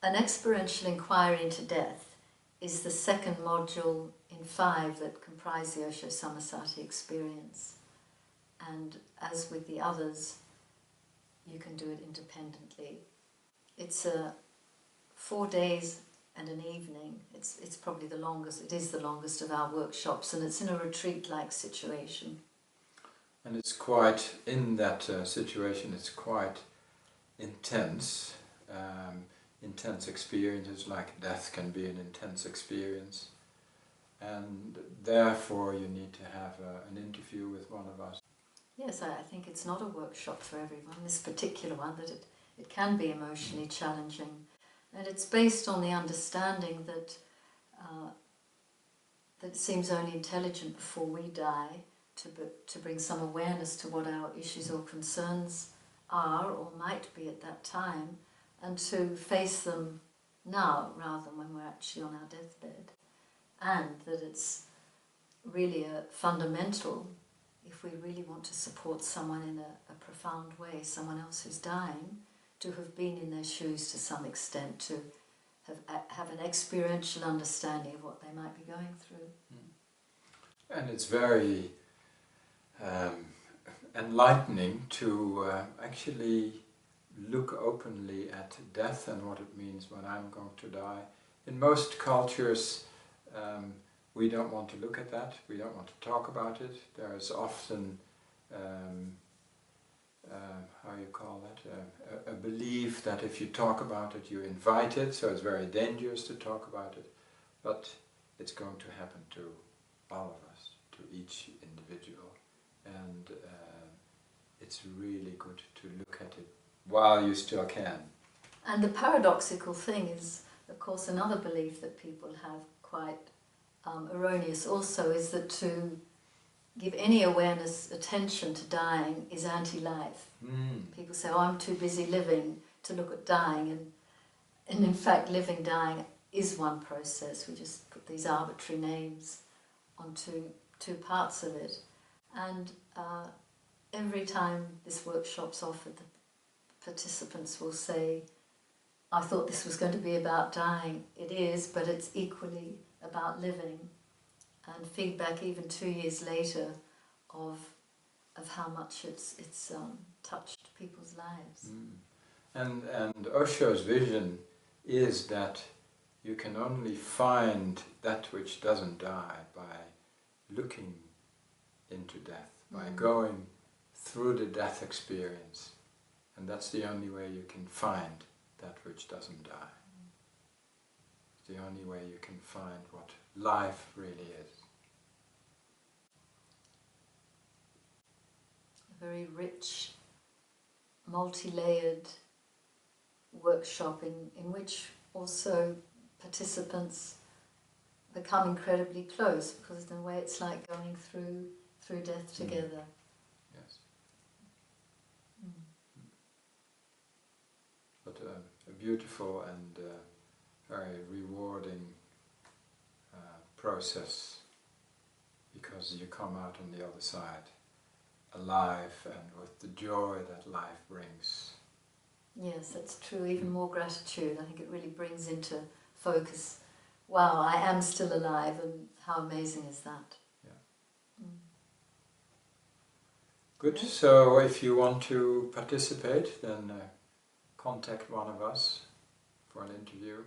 An experiential inquiry into death is the second module in 5 that comprise the Osho Sammasati experience. And as with the others, you can do it independently. It's 4 days and an evening. It's probably the longest, it is the longest of our workshops, and it's in a retreat-like situation. And it's quite, in that situation, it's quite intense. Intense experiences like death can be an intense experience. And therefore you need to have an interview with one of us. Yes, I think it's not a workshop for everyone, this particular one, that it can be emotionally challenging. And it's based on the understanding that that it seems only intelligent before we die to bring some awareness to what our issues or concerns are or might be at that time, and to face them now rather than when we're actually on our deathbed. And that it's really a fundamental, if we really want to support someone in a profound way, someone else who's dying, to have been in their shoes to some extent, to have an experiential understanding of what they might be going through. And it's very enlightening to actually look openly at death and what it means when I'm going to die. In most cultures, we don't want to look at that, we don't want to talk about it. There is often, how you call that, a belief that if you talk about it, you invite it, so it's very dangerous to talk about it. But it's going to happen to all of us, to each individual. And it's really good to look at it while you still can. And the paradoxical thing is, of course, another belief that people have, quite erroneous also, is that to give any awareness, attention to dying is anti-life. People say, oh, I'm too busy living to look at dying, and in fact living, dying is one process. We just put these arbitrary names onto 2 parts of it. And every time this workshop's offered, the participants will say, I thought this was going to be about dying. It is, but it's equally about living. And feedback even 2 years later of how much it's touched people's lives. And Osho's vision is that you can only find that which doesn't die by looking into death, by going through the death experience. And that's the only way you can find that which doesn't die. It's the only way you can find what life really is. A very rich, multi-layered workshop in which also participants become incredibly close, because in a way it's like going through death together. Yes. But a beautiful and very rewarding process, because you come out on the other side alive and with the joy that life brings. Yes, that's true. Even more gratitude. I think it really brings into focus, wow, I am still alive, and how amazing is that? Yeah. Good. So if you want to participate, then contact one of us for an interview.